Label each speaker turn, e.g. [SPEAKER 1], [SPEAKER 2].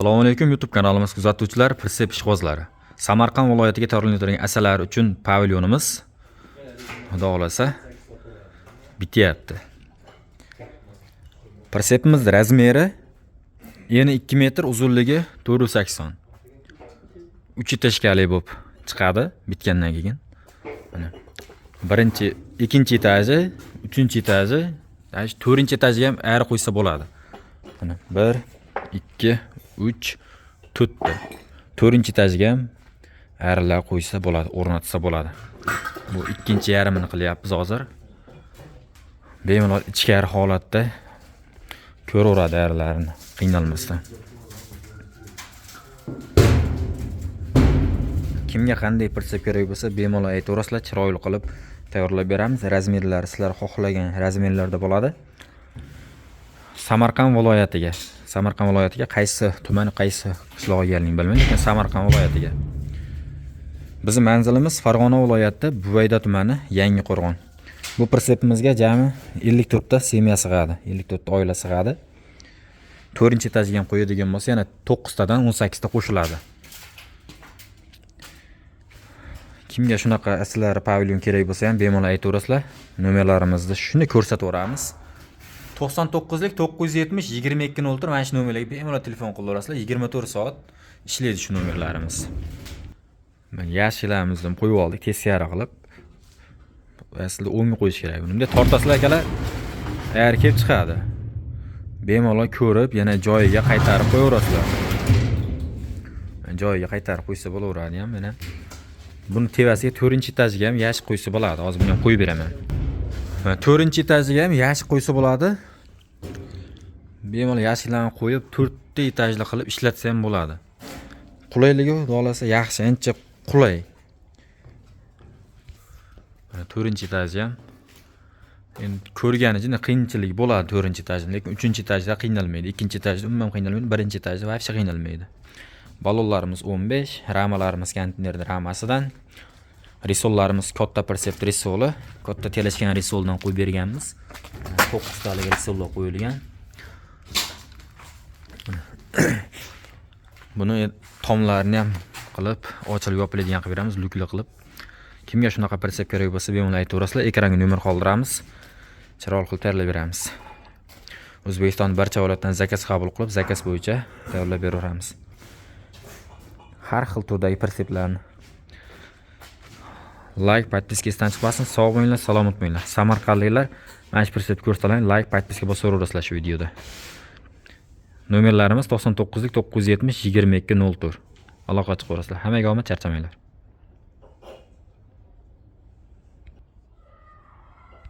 [SPEAKER 1] Assalomu alaykum YouTube kanalimiz kuzatuvchilari, Persep ishqibozlari. Samarqand viloyatiga tayyorlanayotgan asalari uchun pavilyonimiz xudo xolasa bityapti. Persepimiz razmeri eni 2 metr, uzunligi 480. 3 etажkali bo'lib chiqadi bitgandan keyin. Mana birinchi, ikkinchi etaji, uchinchi etaji, 4-chi etajiga ham ayri qo'ysa bo'ladi. Mana 1 2 3 4. 4-chi etajiga ham ayrilar qo'ysa bo'ladi, o'rnatsa bo'ladi. Bu ikkinchi yarmini qilyapmiz hozir. Bemalol ichkari holatda ko'raveradi ayrilarini, qiynalmasdan. Kimga qanday persep kerak bo'lsa, bemalol aytaverasizlar, chiroyli qilib tayyorlab beramiz. Razmerlari sizlar xohlagan razmerlarda bo'ladi. Samarqand viloyatiga qaysi tumani, qaysi qishlog'iga ekanligini bilmayman, lekin Samarqand viloyatiga. Bizning manzilimiz Farg'ona viloyati Buvayda tumani, Yangiqo'rg'on. Bu persepimizga jami 54 ta semya sig'adi, 54 ta oila sig'adi. 4-chi etajiga ham qo'yadigan bo'lsa, yana 9 tadan 18 ta qo'shiladi. Kimga shunaqa aslari pavilyon kerak bo'lsa ham bemalol aytaverasizlar. Nomerlarimizni shuni ko'rsataveramiz. 99lik 970 2203 mana shu nomerlarga bemalol telefon qilaverasizlar. 24 soat ishlaydi shu nomerlarimiz. Men yashilamizni qo'yib oldik teskari qilib. Aslida o'ngga qo'yish kerak. Bunda tortasizlar akalar, agar kelib chiqadi. Bemalol ko'rib, yana joyiga qaytarib qo'yaverasizlar. Joyiga qaytarib qo'ysa bo'laveradi ham mana. Buni tevasiga 4-chi etajiga ham yashib qo'ysa bo'ladi. Hozir buni ham qo'yib beraman. 4-chi etajiga ham yashib qo'ysa bo'ladi. Bemalol yashiklarni qo'yib 4 ta etajli qilib ishlatsa ham bo'ladi. Qulayligi xolasa yaxshi, ancha qulay. 4-chi etaji ham endi ko'rganicha qiyinchilik bo'ladi 4-chi etajda, lekin 3-chi etajda qiynalmaydi. 2-chi etajda umuman qiynalmaydi, 1-chi etajda vaqti qiynalmaydi. Balonlarimiz 15, ramalarimiz konteynerda ramasidan. Risollarimiz katta persep risoli, katta telashgan risoldan qo'yib berganmiz. 9 talik risollar qo'yilgan. Buni tomlarini ham qilib, ochilib yopiladigan qilib beramiz, lukli qilib. Kimga shunaqa persep kerak bo'lsa, bemalol aytaverasizlar, ekranga nomer qoldiramiz. Chiroyli qilib tayyorlab beramiz. O'zbekiston barcha viloyatdan zakaz qabul qilib, zakaz bo'yicha tayyorlab beraveramiz. Har xil turdagi perseplarni like, podpiska isdan chiqmasin. Sog' bo'linglar, salomat bo'linglar. Samarqandliklar mana shu persep ko'rsalang, like, podpiska bosaverasizlar shu videoda. Nomerlarimiz 99lik 970 2204. Aloqa chiqaverasizlar. Hammaga omad, charchamanglar.